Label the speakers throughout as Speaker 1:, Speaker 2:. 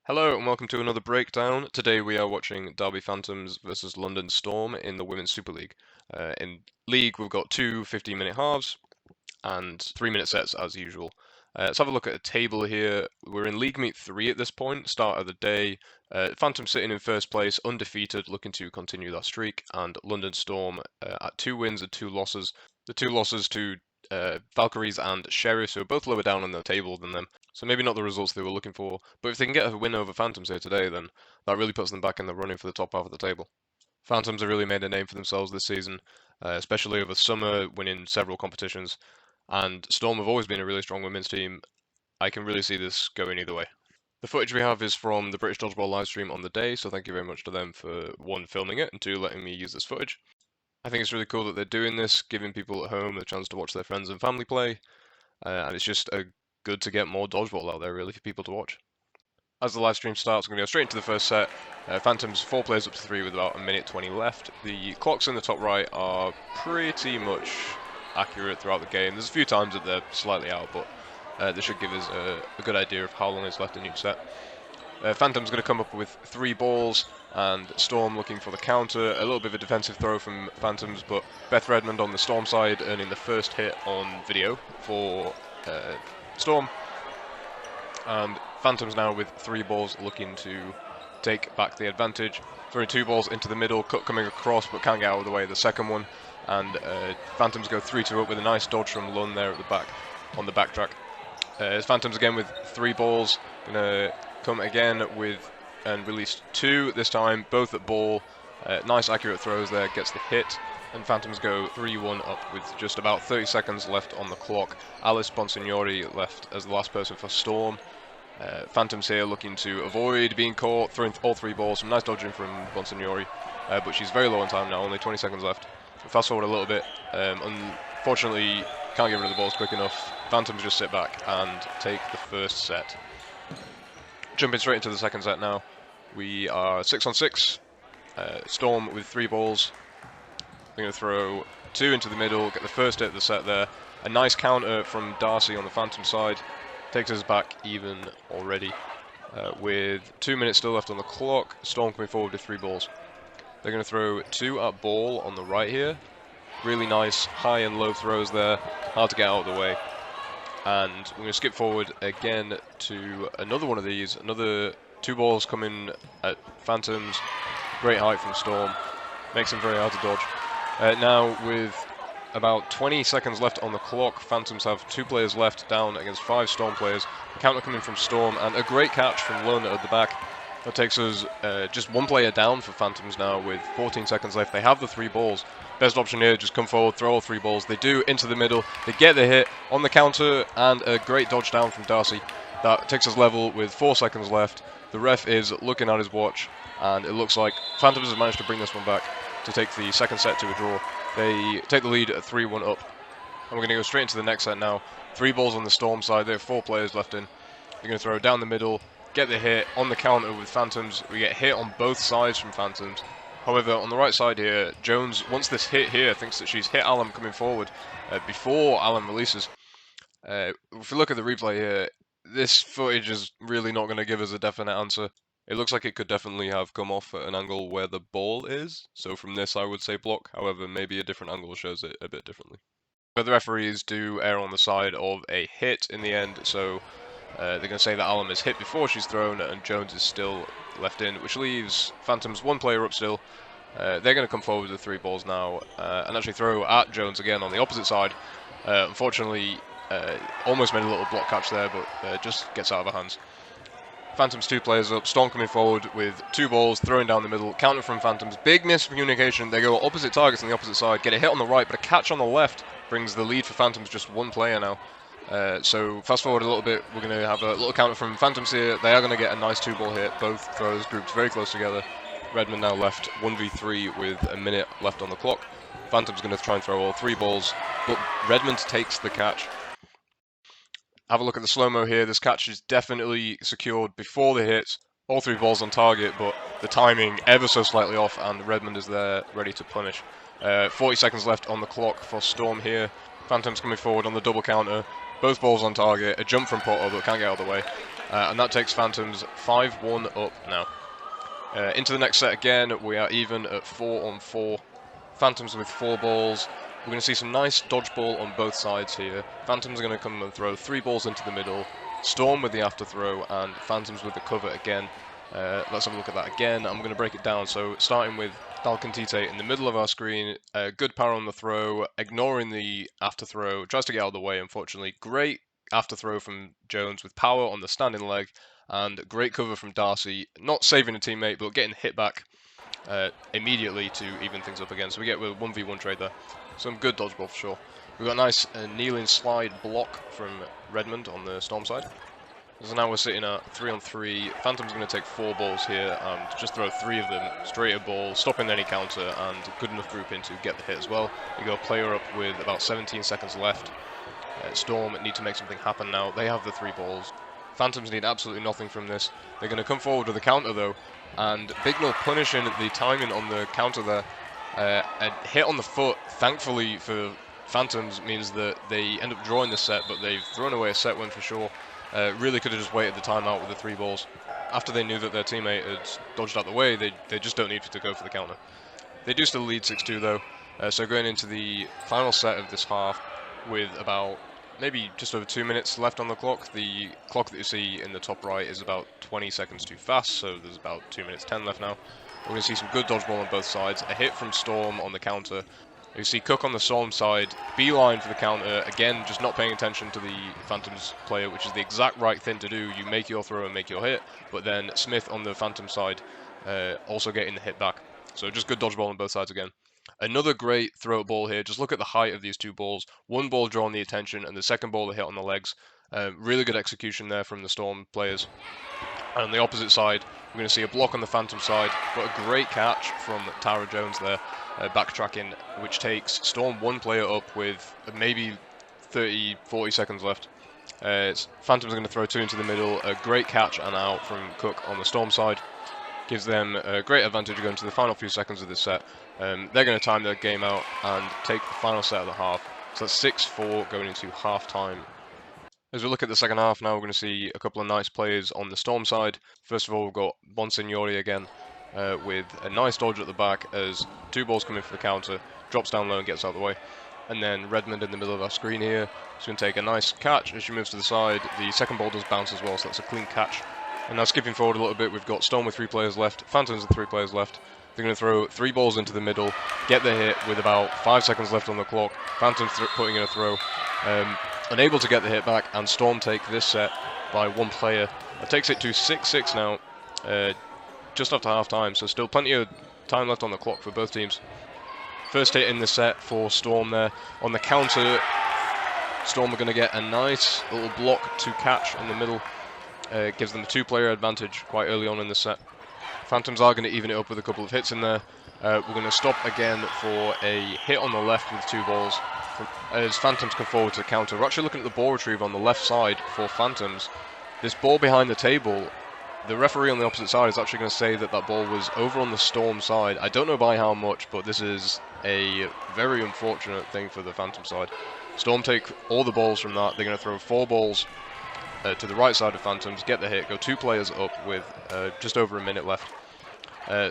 Speaker 1: Hello and welcome to another breakdown. Today we are watching Derby Phantoms versus London Storm in the Women's Super League. In League we've got two 15-minute halves and 3-minute sets as usual. Let's have a look at a table here. We're in League Meet 3 at this point, start of the day. Phantom sitting in first place, undefeated, looking to continue that streak, and London Storm at 2 wins and 2 losses. The 2 losses to Valkyries and Sheriffs, who are both lower down on the table than them. So maybe not the results they were looking for, but if they can get a win over Phantoms here today, then that really puts them back in the running for the top half of the table. Phantoms have really made a name for themselves this season, especially over summer, winning several competitions. And Storm have always been a really strong women's team. I can really see this going either way. The footage we have is from the British Dodgeball live stream on the day, so thank you very much to them for one, filming it, and two, letting me use this footage. I think it's really cool that they're doing this, giving people at home a chance to watch their friends and family play, and it's just good to get more dodgeball out there, really, for people to watch. As the live stream starts, I'm going to go straight into the first set. Phantoms 4 players up to 3 with about 1:20 left. The clocks in the top right are pretty much accurate throughout the game. There's a few times that they're slightly out, but they should give us a good idea of how long is left in each set. Phantom's going to come up with 3 balls, and Storm looking for the counter. A little bit of a defensive throw from Phantoms, but Beth Redmond on the Storm side earning the first hit on video for Storm. And Phantoms now with 3 balls looking to take back the advantage. Throwing 2 balls into the middle, cut coming across but can't get out of the way of the second one. And Phantoms go 3-2 up with a nice dodge from Lund there at the back, on the backtrack. Phantoms again with 3 balls, gonna come again with and release 2 this time, both at ball. Nice accurate throws there, gets the hit, and Phantoms go 3-1 up with just about 30 seconds left on the clock. Alice Bonsignori left as the last person for Storm. Phantoms here looking to avoid being caught, throwing all 3 balls. Some nice dodging from Bonsignori, but she's very low on time now, only 20 seconds left. Fast forward a little bit, unfortunately can't get rid of the balls quick enough. Phantoms just sit back and take the first set. Jumping straight into the second set now. We are 6-on-6. Storm with 3 balls. They're going to throw 2 into the middle, get the first hit of the set there. A nice counter from Darcy on the Phantom side. Takes us back even already. With 2 minutes still left on the clock, Storm coming forward with 3 balls. They're going to throw 2 at ball on the right here. Really nice high and low throws there. Hard to get out of the way. And we're going to skip forward again to another one of these. Another 2 balls coming at Phantoms. Great height from Storm. Makes them very hard to dodge. Now with about 20 seconds left on the clock, Phantoms have 2 players left down against 5 Storm players. Counter coming from Storm and a great catch from Lund at the back. That takes us just 1 player down for Phantoms now with 14 seconds left. They have the 3 balls. Best option here, just come forward, throw all 3 balls. They do, into the middle. They get the hit on the counter and a great dodge down from Darcy. That takes us level with 4 seconds left. The ref is looking at his watch and it looks like Phantoms have managed to bring this one back to take the second set to a draw. They take the lead at 3-1 up. And we're going to go straight into the next set now. 3 balls on the Storm side. They have 4 players left in. They're going to throw down the middle, get the hit on the counter with Phantoms. We get hit on both sides from Phantoms. However, on the right side here, Jones, once this hit here, thinks that she's hit Alan coming forward before Alan releases. If we look at the replay here, this footage is really not going to give us a definite answer. It looks like it could definitely have come off at an angle where the ball is. So from this, I would say block. However, maybe a different angle shows it a bit differently. But the referees do err on the side of a hit in the end. So they're going to say that Alan is hit before she's thrown and Jones is still left in, which leaves Phantoms 1 player up still. They're going to come forward with 3 balls now and actually throw at Jones again on the opposite side. Unfortunately, almost made a little block catch there, but just gets out of her hands. Phantoms 2 players up, Storm coming forward with 2 balls, throwing down the middle, counter from Phantoms, big miscommunication, they go opposite targets on the opposite side, get a hit on the right, but a catch on the left brings the lead for Phantoms just 1 player now. So fast forward a little bit, we're going to have a little counter from Phantoms here. They are going to get a nice 2-ball hit, both throws grouped very close together. Redmond now left 1v3 with a minute left on the clock. Phantom's going to try and throw all 3 balls, but Redmond takes the catch. Have a look at the slow-mo here. This catch is definitely secured before the hit. All 3 balls on target, but the timing ever so slightly off, and Redmond is there ready to punish. 40 seconds left on the clock for Storm here. Phantoms coming forward on the double counter. Both balls on target. A jump from Potter, but can't get out of the way. and that takes Phantoms 5-1 up now. Into the next set again, we are even at 4-on-4. Phantoms with 4 balls. We're going to see some nice dodgeball on both sides here. Phantoms are going to come and throw 3 balls into the middle. Storm with the after throw, and Phantoms with the cover again. Let's have a look at that again. I'm going to break it down. So starting with Dalcantite in the middle of our screen, good power on the throw, ignoring the after throw, tries to get out of the way, unfortunately. Great after throw from Jones with power on the standing leg, and great cover from Darcy, not saving a teammate, but getting hit back immediately to even things up again. So we get a 1v1 trade there. Some good dodgeball for sure. We've got a nice kneeling slide block from Redmond on the Storm side. So now we're sitting at 3-on-3. Phantom's going to take 4 balls here and just throw 3 of them straight at ball, stopping any counter, and good enough grouping to get the hit as well. We got a player up with about 17 seconds left. Storm need to make something happen now. They have the 3 balls. Phantoms need absolutely nothing from this. They're going to come forward with a counter though, and Bignell punishing the timing on the counter there. A hit on the foot, thankfully for Phantoms, means that they end up drawing the set, but they've thrown away a set win for sure. Really could have just waited the timeout with the 3 balls. After they knew that their teammate had dodged out the way, they just don't need to go for the counter. They do still lead 6-2 though, so going into the final set of this half with about maybe just over 2 minutes left on the clock. The clock that you see in the top right is about 20 seconds too fast, so there's about 2 minutes 10 left now. We're going to see some good dodgeball on both sides. A hit from Storm on the counter. You see Cook on the Storm side, beeline for the counter. Again, just not paying attention to the Phantoms player, which is the exact right thing to do. You make your throw and make your hit, but then Smith on the Phantom side also getting the hit back. So just good dodgeball on both sides again. Another great throw ball here. Just look at the height of these 2 balls. One ball drawing the attention, and the second ball hit on the legs. Really good execution there from the Storm players. And on the opposite side, we're going to see a block on the Phantom side, but a great catch from Tara Jones there, backtracking, which takes Storm 1 player up with maybe 30-40 seconds left. Phantom's going to throw 2 into the middle. A great catch and out from Cook on the Storm side. Gives them a great advantage going to the final few seconds of this set. They're going to time their game out and take the final set of the half. So that's 6-4 going into half time. As we look at the second half now, we're going to see a couple of nice plays on the Storm side. First of all, we've got Bonsignori again with a nice dodge at the back as 2 balls come in for the counter, drops down low and gets out of the way. And then Redmond in the middle of our screen here. She's going to take a nice catch as she moves to the side. The second ball does bounce as well, so that's a clean catch. And now skipping forward a little bit, we've got Storm with 3 players left, Phantoms with 3 players left. They're going to throw 3 balls into the middle, get the hit with about 5 seconds left on the clock. Phantoms putting in a throw, unable to get the hit back, and Storm take this set by 1 player. That takes it to 6-6 now, just after half time, so still plenty of time left on the clock for both teams. First hit in the set for Storm there. On the counter, Storm are going to get a nice little block to catch in the middle. Gives them a 2-player advantage quite early on in the set. Phantoms are going to even it up with a couple of hits in there. We're going to stop again for a hit on the left with 2 balls. As Phantoms come forward to counter, we're actually looking at the ball retrieve on the left side for Phantoms. This ball behind the table, the referee on the opposite side is actually going to say that that ball was over on the Storm side. I don't know by how much, but this is a very unfortunate thing for the Phantom side. Storm take all the balls from that. They're going to throw 4 balls to the right side of Phantoms, get the hit, go 2 players up with just over a minute left.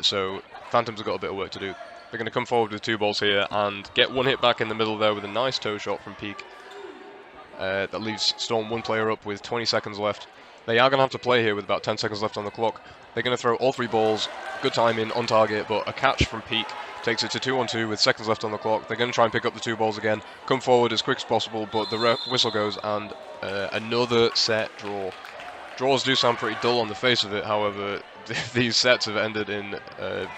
Speaker 1: So Phantoms have got a bit of work to do. They're going to come forward with 2 balls here and get 1 hit back in the middle there with a nice toe shot from Peak. That leaves Storm 1 player up with 20 seconds left. They are going to have to play here with about 10 seconds left on the clock. They're going to throw all 3 balls, good timing, on target, but a catch from Peak takes it to 2-on-2 with seconds left on the clock. They're going to try and pick up the 2 balls again, come forward as quick as possible, but the whistle goes and another set draw. Draws do sound pretty dull on the face of it, however, these sets have ended in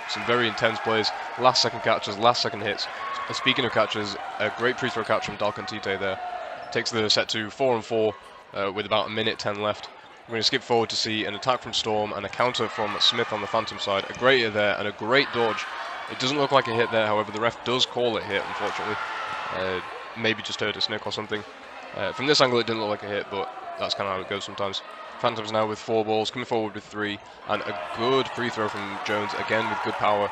Speaker 1: some very intense plays. Last second catches, last second hits. And speaking of catches, a great free throw catch from Dalcantite there. Takes the set to 4-on-4 with about a minute 10 left. We're going to skip forward to see an attack from Storm and a counter from Smith on the Phantom side. A great hit there and a great dodge. It doesn't look like a hit there, however, the ref does call it hit, unfortunately. Maybe just heard a snick or something. From this angle, it didn't look like a hit, but that's kind of how it goes sometimes. Phantoms now with 4 balls, coming forward with 3, and a good free throw from Jones, again with good power.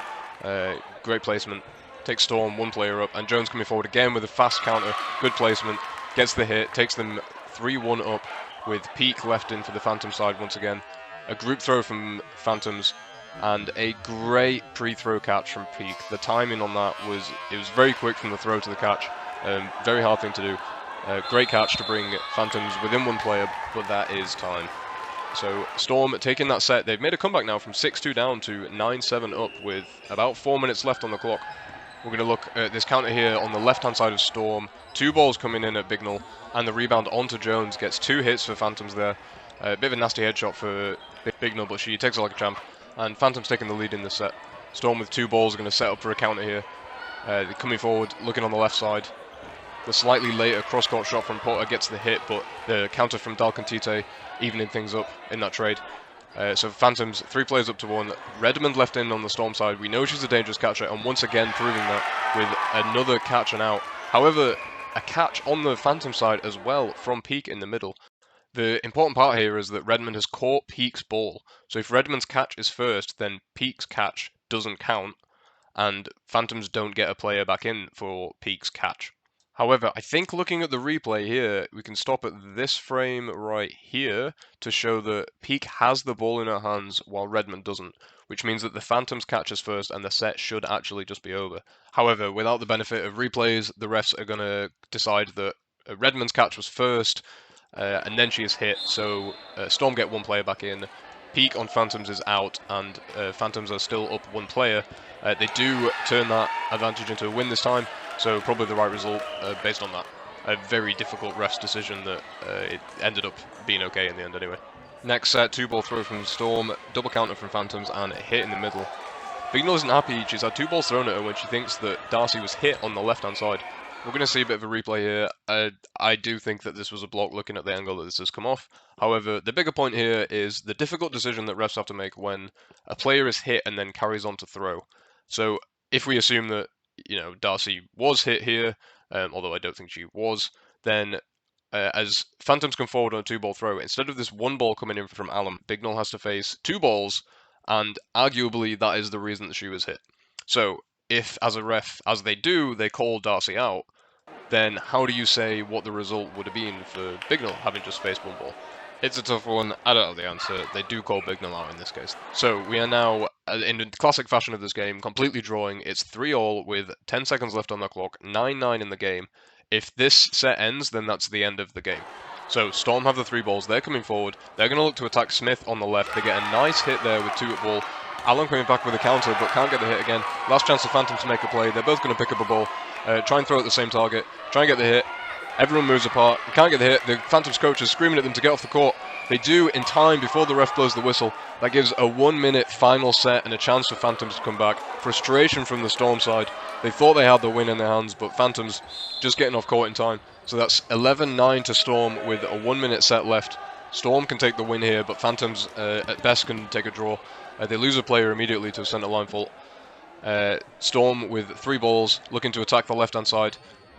Speaker 1: Great placement. Takes Storm 1 player up, and Jones coming forward again with a fast counter. Good placement, gets the hit, takes them 3-1 up. with Peak left in for the Phantom side once again. A group throw from Phantoms, and a great pre-throw catch from Peak. The timing on that was very quick from the throw to the catch. Very hard thing to do. Great catch to bring Phantoms within one player, but that is time. So Storm taking that set. They've made a comeback now from 6-2 down to 9-7 up with about 4 minutes left on the clock. We're going to look at this counter here on the left-hand side of Storm. 2 balls coming in at Bignell, and the rebound onto Jones. Gets 2 hits for Phantoms there. A bit of a nasty headshot for Bignell, but she takes it like a champ. And Phantoms taking the lead in this set. Storm with 2 balls are going to set up for a counter here. They're coming forward, looking on the left side. The slightly later cross-court shot from Porter gets the hit, but the counter from Dalcontite evening things up in that trade. So Phantoms, 3 players up to 1. Redmond left in on the Storm side. We know she's a dangerous catcher, and once again proving that with another catch and out. However, a catch on the Phantom side as well from Peak in the middle. The important part here is that Redmond has caught Peak's ball. So if Redmond's catch is first, then Peak's catch doesn't count, and Phantoms don't get a player back in for Peak's catch. However, I think looking at the replay here, we can stop at this frame right here to show that Peak has the ball in her hands while Redmond doesn't, which means that the Phantoms catches first and the set should actually just be over. However, without the benefit of replays, the refs are going to decide that Redmond's catch was first, and then she is hit, so Storm get 1 player back in. Peak on Phantoms is out, and Phantoms are still up 1 player. They do turn that advantage into a win this time, so probably the right result based on that. A very difficult ref's decision that it ended up being okay in the end anyway. Next set, 2-ball throw from Storm, double counter from Phantoms, and a hit in the middle. Bignell isn't happy. She's had 2 balls thrown at her when she thinks that Darcy was hit on the left-hand side. We're going to see a bit of a replay here. I do think that this was a block looking at the angle that this has come off. However, the bigger point here is the difficult decision that refs have to make when a player is hit and then carries on to throw. So if we assume that, you know, Darcy was hit here, although I don't think she was, then as Phantoms come forward on a 2-ball throw, instead of this 1 ball coming in from Alum, Bignell has to face 2 balls, and arguably that is the reason that she was hit. So if, as a ref, as they do, they call Darcy out, then how do you say what the result would have been for Bignell having just faced 1 ball? It's a tough one. I don't know the answer. They do call Bignell out in this case. So we are now, in the classic fashion of this game, completely drawing. It's 3-all with 10 seconds left on the clock, 9-9 in the game. If this set ends, then that's the end of the game. So Storm have the 3 balls. They're coming forward. They're going to look to attack Smith on the left. They get a nice hit there with 2 at ball. Allen coming back with a counter, but can't get the hit again. Last chance for Phantom to make a play. They're both going to pick up a ball, try and throw at the same target, try and get the hit. Everyone moves apart. They can't get the hit. The Phantoms coach is screaming at them to get off the court. They do in time before the ref blows the whistle. That gives a 1-minute final set and a chance for Phantoms to come back. Frustration from the Storm side. They thought they had the win in their hands, but Phantoms just getting off court in time. So that's 11-9 to Storm with a 1-minute set left. Storm can take the win here, but Phantoms at best can take a draw. They lose a player immediately to a centre line fault. Storm with 3 balls, looking to attack the left-hand side.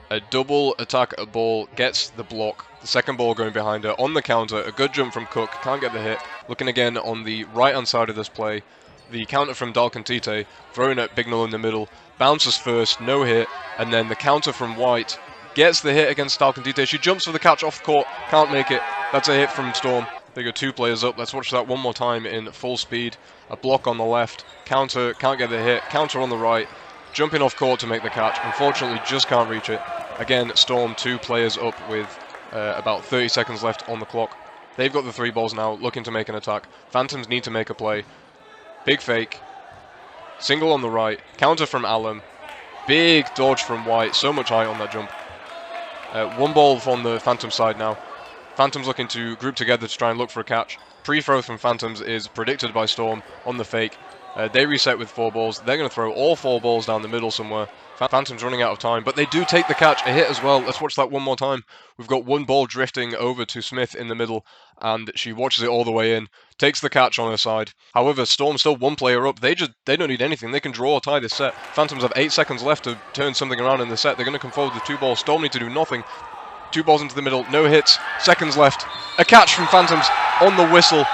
Speaker 1: A double attack at ball, gets the block. The second ball going behind her on the counter. A good jump from Cook, can't get the hit. Looking again on the right-hand side of this play. The counter from Dalcontite, throwing at Bignell in the middle. Bounces first, no hit. And then the counter from White, gets the hit against Dalcontite. She jumps for the catch off the court, can't make it. That's a hit from Storm. They go 2 players up. Let's watch that one more time in full speed. A block on the left. Counter, can't get the hit. Counter on the right. Jumping off court to make the catch. Unfortunately, just can't reach it. Again, Storm 2 players up with about 30 seconds left on the clock. They've got the 3 balls now, looking to make an attack. Phantoms need to make a play. Big fake. Single on the right. Counter from Allen. Big dodge from White. So much height on that jump. 1 ball from the Phantom side now. Phantoms looking to group together to try and look for a catch. Pre-throw from Phantoms is predicted by Storm on the fake. They reset with 4 balls. They're going to throw all 4 balls down the middle somewhere. Phantoms running out of time, but they do take the catch. A hit as well. Let's watch that one more time. We've got 1 ball drifting over to Smith in the middle, and she watches it all the way in. Takes the catch on her side. However, Storm still 1 player up. They don't need anything. They can draw or tie this set. Phantoms have 8 seconds left to turn something around in the set. They're going to come forward with 2 balls. Storm need to do nothing. 2 balls into the middle. No hits. Seconds left. A catch from Phantoms on the whistle.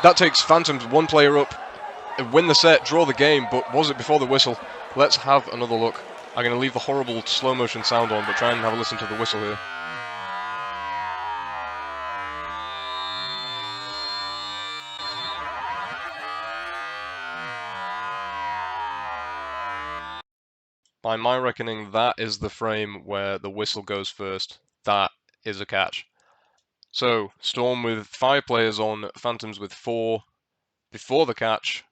Speaker 1: That takes Phantoms 1 player up. Win the set, draw the game, but was it before the whistle? Let's have another look. I'm going to leave the horrible slow motion sound on, but try and have a listen to the whistle here. By my reckoning, that is the frame where the whistle goes first. That is a catch. So, Storm with 5 players on, Phantoms with 4 before the catch,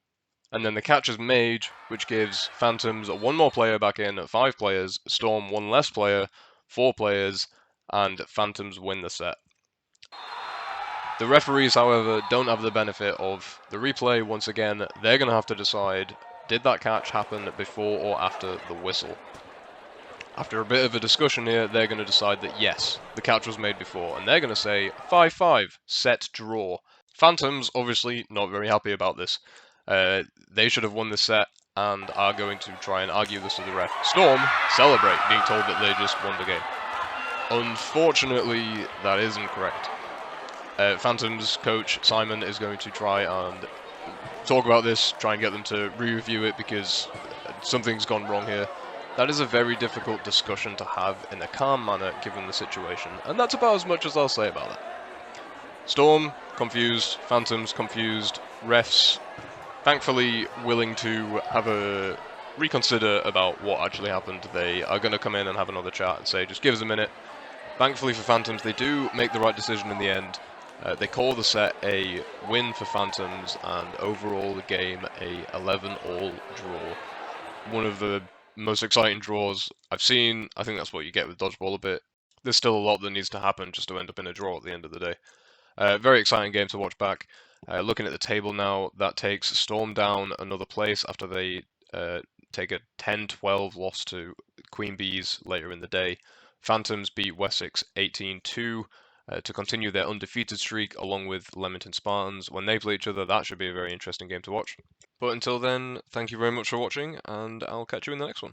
Speaker 1: and then the catch is made, which gives Phantoms 1 more player back in at 5 players, Storm 1 less player, 4 players, and Phantoms win the set. The referees, however, don't have the benefit of the replay. Once again, they're going to have to decide, did that catch happen before or after the whistle? After a bit of a discussion here, they're going to decide that yes, the catch was made before, and they're going to say 5-5, set draw. Phantoms, obviously, not very happy about this. They should have won this set and are going to try and argue this to the ref. Storm celebrate, being told that they just won the game. Unfortunately, that isn't correct. Phantoms coach Simon is going to try and talk about this, try and get them to re-review it because something's gone wrong here. That is a very difficult discussion to have in a calm manner given the situation, and that's about as much as I'll say about that. Storm confused, Phantoms confused, refs thankfully willing to have a reconsider about what actually happened. They are going to come in and have another chat and say, just give us a minute. Thankfully for Phantoms, they do make the right decision in the end. They call the set a win for Phantoms, and overall the game a 11-all draw. One of the most exciting draws I've seen. I think that's what you get with Dodgeball a bit. There's still a lot that needs to happen just to end up in a draw at the end of the day. Very exciting game to watch back. Looking at the table now, that takes Storm down another place after they take a 10-12 loss to Queen Bees later in the day. Phantoms beat Wessex 18-2 to continue their undefeated streak along with Leamington Spartans. When they play each other, that should be a very interesting game to watch. But until then, thank you very much for watching, and I'll catch you in the next one.